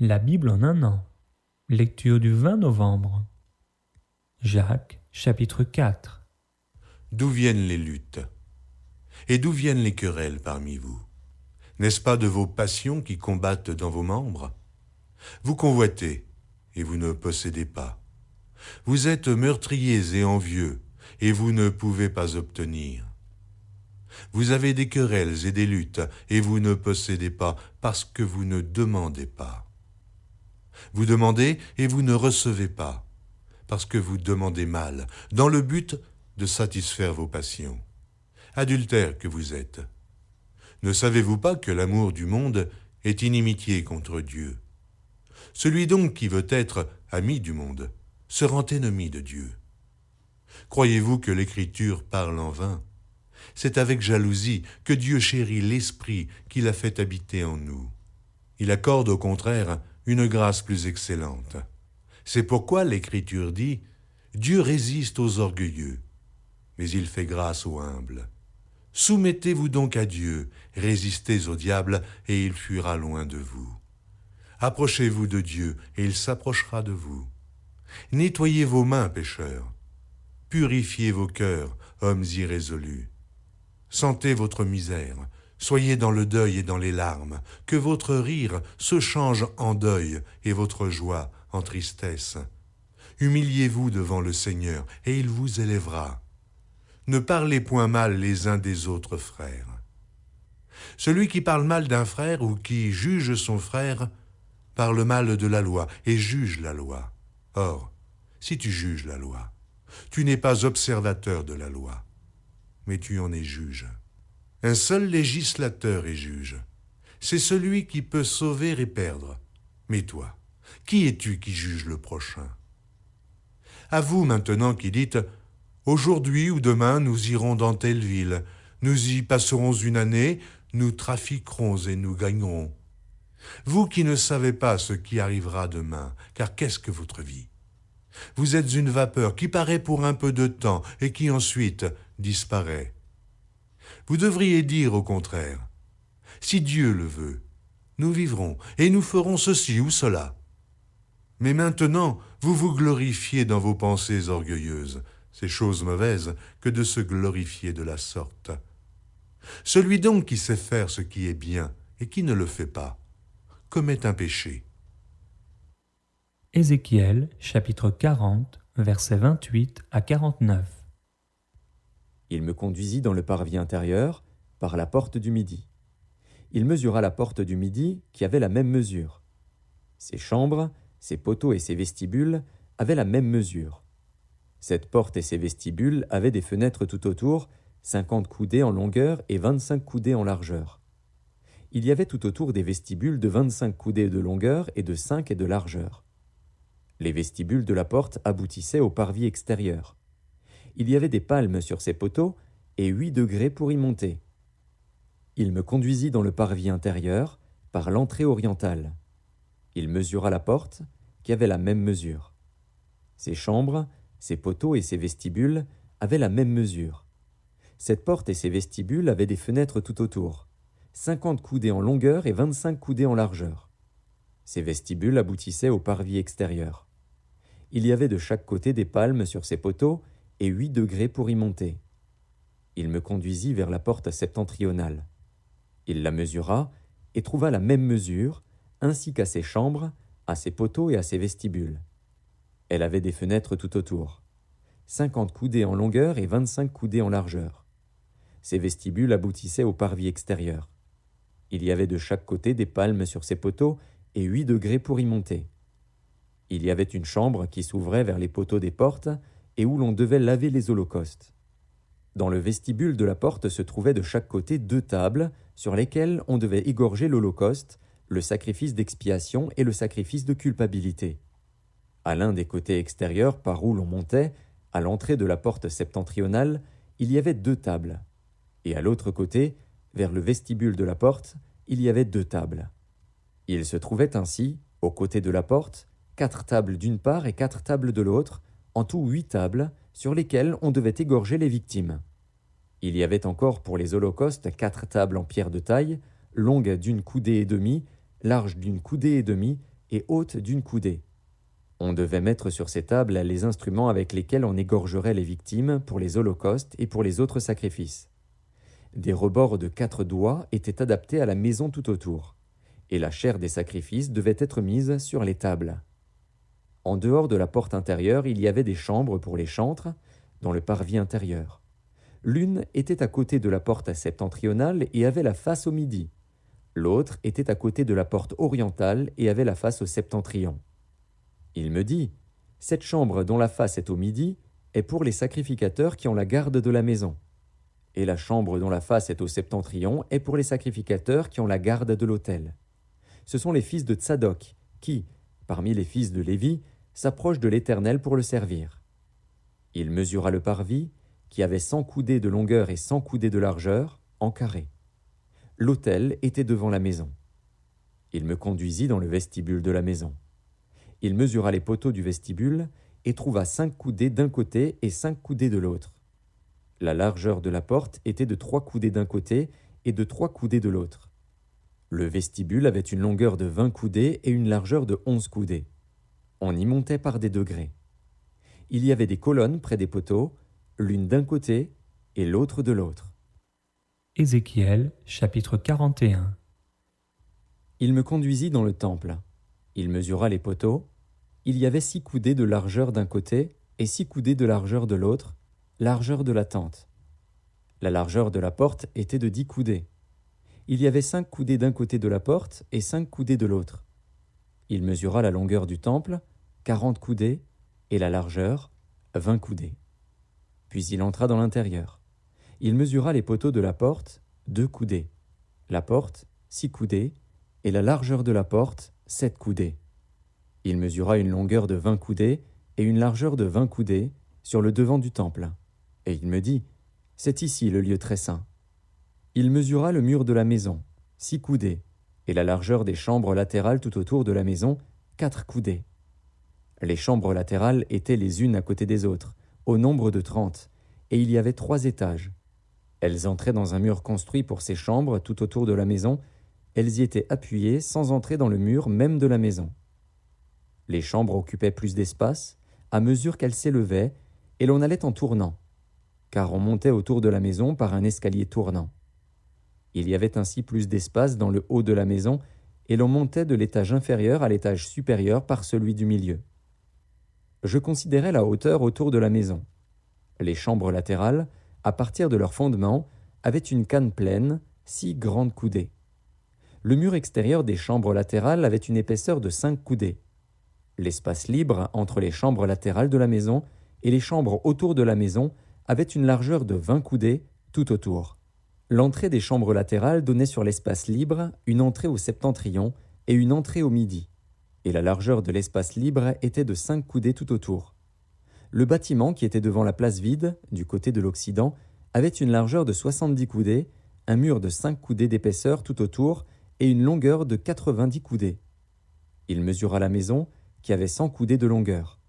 La Bible en un an. Lecture du 20 novembre. Jacques, chapitre 4. D'où viennent les luttes? Et d'où viennent les querelles parmi vous? N'est-ce pas de vos passions qui combattent dans vos membres? Vous convoitez, et vous ne possédez pas. Vous êtes meurtriers et envieux, et vous ne pouvez pas obtenir. Vous avez des querelles et des luttes, et vous ne possédez pas, parce que vous ne demandez pas. Vous demandez, et vous ne recevez pas, parce que vous demandez mal, dans le but de satisfaire vos passions. Adultères que vous êtes. Ne savez-vous pas que l'amour du monde est inimitié contre Dieu? Celui donc qui veut être ami du monde se rend ennemi de Dieu. Croyez-vous que l'Écriture parle en vain? C'est avec jalousie que Dieu chérit l'Esprit qu'il a fait habiter en nous. Il accorde au contraire une grâce plus excellente. C'est pourquoi l'Écriture dit « Dieu résiste aux orgueilleux, mais il fait grâce aux humbles. Soumettez-vous donc à Dieu, résistez au diable, et il fuira loin de vous. Approchez-vous de Dieu, et il s'approchera de vous. Nettoyez vos mains, pécheurs. Purifiez vos cœurs, hommes irrésolus. Sentez votre misère, soyez dans le deuil et dans les larmes, que votre rire se change en deuil et votre joie en tristesse. Humiliez-vous devant le Seigneur, et il vous élèvera. Ne parlez point mal les uns des autres frères. Celui qui parle mal d'un frère ou qui juge son frère parle mal de la loi et juge la loi. Or, si tu juges la loi, tu n'es pas observateur de la loi, mais tu en es juge. Un seul législateur est juge. C'est celui qui peut sauver et perdre. Mais toi, qui es-tu qui juge le prochain? À vous maintenant qui dites « Aujourd'hui ou demain, nous irons dans telle ville. Nous y passerons une année, nous trafiquerons et nous gagnerons. » Vous qui ne savez pas ce qui arrivera demain, car qu'est-ce que votre vie? Vous êtes une vapeur qui paraît pour un peu de temps et qui ensuite disparaît. Vous devriez dire au contraire « Si Dieu le veut, nous vivrons et nous ferons ceci ou cela. » Mais maintenant, vous vous glorifiez dans vos pensées orgueilleuses. C'est chose mauvaise que de se glorifier de la sorte. Celui donc qui sait faire ce qui est bien et qui ne le fait pas, commet un péché. Ézéchiel, chapitre 40, versets 28 à 49. Il me conduisit dans le parvis intérieur, par la porte du midi. Il mesura la porte du midi, qui avait la même mesure. Ses chambres, ses poteaux et ses vestibules avaient la même mesure. Cette porte et ses vestibules avaient des fenêtres tout autour, 50 coudées en longueur et 25 coudées en largeur. Il y avait tout autour des vestibules de 25 coudées de longueur et de 5 et de largeur. Les vestibules de la porte aboutissaient au parvis extérieur. Il y avait des palmes sur ces poteaux et 8 degrés pour y monter. Il me conduisit dans le parvis intérieur, par l'entrée orientale. Il mesura la porte, qui avait la même mesure. Ses chambres, ses poteaux et ses vestibules avaient la même mesure. Cette porte et ses vestibules avaient des fenêtres tout autour, 50 coudées en longueur et 25 coudées en largeur. Ces vestibules aboutissaient au parvis extérieur. Il y avait de chaque côté des palmes sur ces poteaux et 8 degrés pour y monter. Il me conduisit vers la porte septentrionale. Il la mesura et trouva la même mesure, ainsi qu'à ses chambres, à ses poteaux et à ses vestibules. Elle avait des fenêtres tout autour, 50 coudées en longueur et 25 coudées en largeur. Ses vestibules aboutissaient au parvis extérieur. Il y avait de chaque côté des palmes sur ses poteaux et 8 degrés pour y monter. Il y avait une chambre qui s'ouvrait vers les poteaux des portes et où l'on devait laver les holocaustes. Dans le vestibule de la porte se trouvaient de chaque côté 2 tables sur lesquelles on devait égorger l'holocauste, le sacrifice d'expiation et le sacrifice de culpabilité. À l'un des côtés extérieurs par où l'on montait, à l'entrée de la porte septentrionale, il y avait 2 tables. Et à l'autre côté, vers le vestibule de la porte, il y avait 2 tables. Il se trouvait ainsi, aux côtés de la porte, 4 tables d'une part et 4 tables de l'autre, en tout 8 tables, sur lesquelles on devait égorger les victimes. Il y avait encore pour les holocaustes 4 tables en pierre de taille, longues d'1 coudée et demie, larges d'1 coudée et demie, et haute d'une coudée. On devait mettre sur ces tables les instruments avec lesquels on égorgerait les victimes pour les holocaustes et pour les autres sacrifices. Des rebords de 4 doigts étaient adaptés à la maison tout autour, et la chair des sacrifices devait être mise sur les tables. En dehors de la porte intérieure, il y avait des chambres pour les chantres, dans le parvis intérieur. L'une était à côté de la porte septentrionale et avait la face au midi. L'autre était à côté de la porte orientale et avait la face au septentrion. Il me dit, « Cette chambre dont la face est au midi est pour les sacrificateurs qui ont la garde de la maison. Et la chambre dont la face est au septentrion est pour les sacrificateurs qui ont la garde de l'autel. Ce sont les fils de Tsadok qui, parmi les fils de Lévi, s'approchent de l'Éternel pour le servir. » Il mesura le parvis, qui avait 100 coudées de longueur et 100 coudées de largeur, en carré. L'autel était devant la maison. Il me conduisit dans le vestibule de la maison. Il mesura les poteaux du vestibule et trouva 5 coudées d'un côté et 5 coudées de l'autre. La largeur de la porte était de 3 coudées d'un côté et de 3 coudées de l'autre. Le vestibule avait une longueur de 20 coudées et une largeur de 11 coudées. On y montait par des degrés. Il y avait des colonnes près des poteaux, l'une d'un côté et l'autre de l'autre. Ézéchiel, chapitre 41. Il me conduisit dans le temple. Il mesura les poteaux. Il y avait 6 coudées de largeur d'un côté et 6 coudées de largeur de l'autre, largeur de la tente. La largeur de la porte était de 10 coudées. Il y avait 5 coudées d'un côté de la porte et 5 coudées de l'autre. Il mesura la longueur du temple, 40 coudées, et la largeur, 20 coudées. Puis il entra dans l'intérieur. Il mesura les poteaux de la porte, 2 coudées. La porte, 6 coudées, et la largeur de la porte, 7 coudées. Il mesura une longueur de 20 coudées et une largeur de 20 coudées sur le devant du temple. Et il me dit, « C'est ici le lieu très saint. » Il mesura le mur de la maison, 6 coudées, et la largeur des chambres latérales tout autour de la maison, 4 coudées. Les chambres latérales étaient les unes à côté des autres, au nombre de 30, et il y avait 3 étages. Elles entraient dans un mur construit pour ces chambres tout autour de la maison. Elles y étaient appuyées sans entrer dans le mur même de la maison. Les chambres occupaient plus d'espace à mesure qu'elles s'élevaient, et l'on allait en tournant, car on montait autour de la maison par un escalier tournant. Il y avait ainsi plus d'espace dans le haut de la maison, et l'on montait de l'étage inférieur à l'étage supérieur par celui du milieu. Je considérais la hauteur autour de la maison. Les chambres latérales, à partir de leur fondement, avaient une canne pleine, 6 grandes coudées. Le mur extérieur des chambres latérales avait une épaisseur de 5 coudées. L'espace libre entre les chambres latérales de la maison et les chambres autour de la maison avait une largeur de 20 coudées tout autour. L'entrée des chambres latérales donnait sur l'espace libre une entrée au septentrion et une entrée au midi, et la largeur de l'espace libre était de 5 coudées tout autour. Le bâtiment qui était devant la place vide, du côté de l'Occident, avait une largeur de 70 coudées, un mur de 5 coudées d'épaisseur tout autour et une longueur de 90 coudées. Il mesura la maison, qui avait 100 coudées de longueur.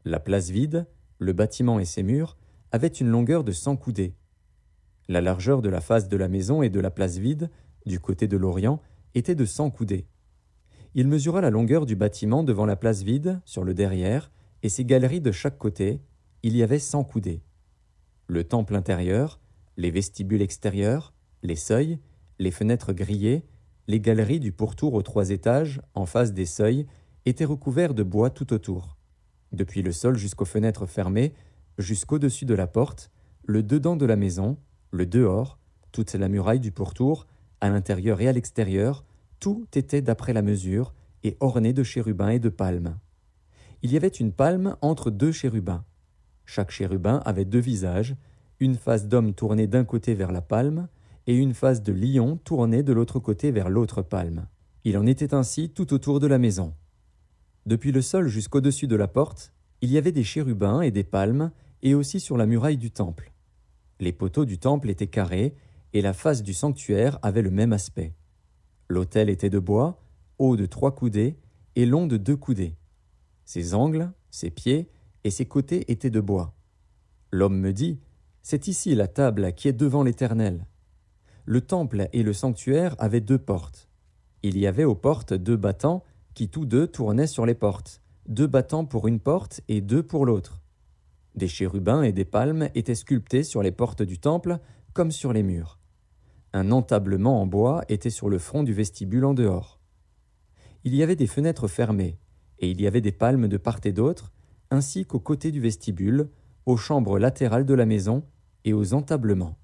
La place vide, le bâtiment et ses murs, avaient une longueur de 100 coudées. La largeur de la face de la maison et de la place vide, du côté de l'Orient, était de 100 coudées. Il mesura la longueur du bâtiment devant la place vide, sur le derrière, et ses galeries de chaque côté. Il y avait 100 coudées. Le temple intérieur, les vestibules extérieurs, les seuils, les fenêtres grillées, les galeries du pourtour aux 3 étages, en face des seuils, étaient recouverts de bois tout autour. Depuis le sol jusqu'aux fenêtres fermées, jusqu'au-dessus de la porte, le dedans de la maison, le dehors, toute la muraille du pourtour, à l'intérieur et à l'extérieur, tout était d'après la mesure et orné de chérubins et de palmes. Il y avait une palme entre 2 chérubins. Chaque chérubin avait 2 visages, une face d'homme tournée d'un côté vers la palme et une face de lion tournée de l'autre côté vers l'autre palme. Il en était ainsi tout autour de la maison. Depuis le sol jusqu'au-dessus de la porte, il y avait des chérubins et des palmes, et aussi sur la muraille du temple. Les poteaux du temple étaient carrés, et la face du sanctuaire avait le même aspect. L'autel était de bois, haut de 3 coudées et long de 2 coudées. Ses angles, ses pieds et ses côtés étaient de bois. L'homme me dit, « C'est ici la table qui est devant l'Éternel. » Le temple et le sanctuaire avaient 2 portes. Il y avait aux portes 2 battants qui tous deux tournaient sur les portes, 2 battants pour une porte et 2 pour l'autre. Des chérubins et des palmes étaient sculptés sur les portes du temple comme sur les murs. Un entablement en bois était sur le front du vestibule en dehors. Il y avait des fenêtres fermées, et il y avait des palmes de part et d'autre, ainsi qu'aux côtés du vestibule, aux chambres latérales de la maison et aux entablements.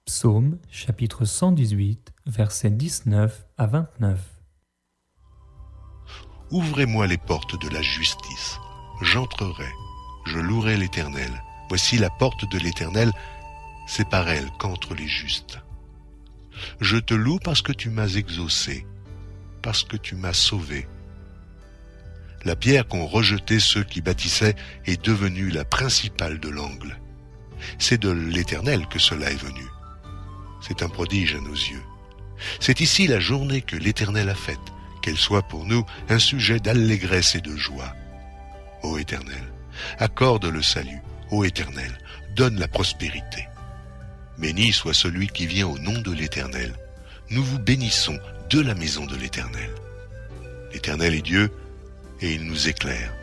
Psaume chapitre 118, versets 19 à 29. Ouvrez-moi les portes de la justice. J'entrerai, je louerai l'Éternel. Voici la porte de l'Éternel, c'est par elle qu'entrent les justes. Je te loue parce que tu m'as exaucé, parce que tu m'as sauvé. La pierre qu'ont rejetée ceux qui bâtissaient est devenue la principale de l'angle. C'est de l'Éternel que cela est venu. C'est un prodige à nos yeux. C'est ici la journée que l'Éternel a faite, qu'elle soit pour nous un sujet d'allégresse et de joie. Ô Éternel, accorde le salut. Ô Éternel, donne la prospérité. Béni soit celui qui vient au nom de l'Éternel. Nous vous bénissons de la maison de l'Éternel. L'Éternel est Dieu, et il nous éclaire.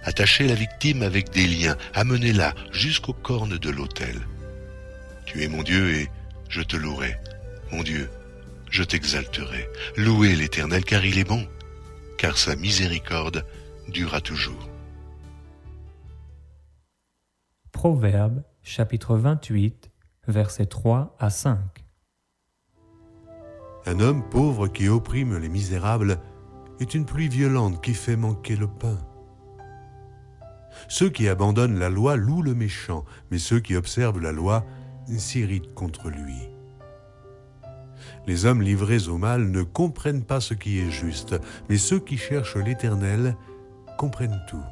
Attachez la victime avec des liens, amenez-la jusqu'aux cornes de l'autel. Tu es mon Dieu, et je te louerai. Mon Dieu, je t'exalterai. Louez l'Éternel, car il est bon, car sa miséricorde durera toujours. Proverbe chapitre 28, versets 3 à 5. Un homme pauvre qui opprime les misérables est une pluie violente qui fait manquer le pain. Ceux qui abandonnent la loi louent le méchant, mais ceux qui observent la loi s'irritent contre lui. Les hommes livrés au mal ne comprennent pas ce qui est juste, mais ceux qui cherchent l'Éternel comprennent tout.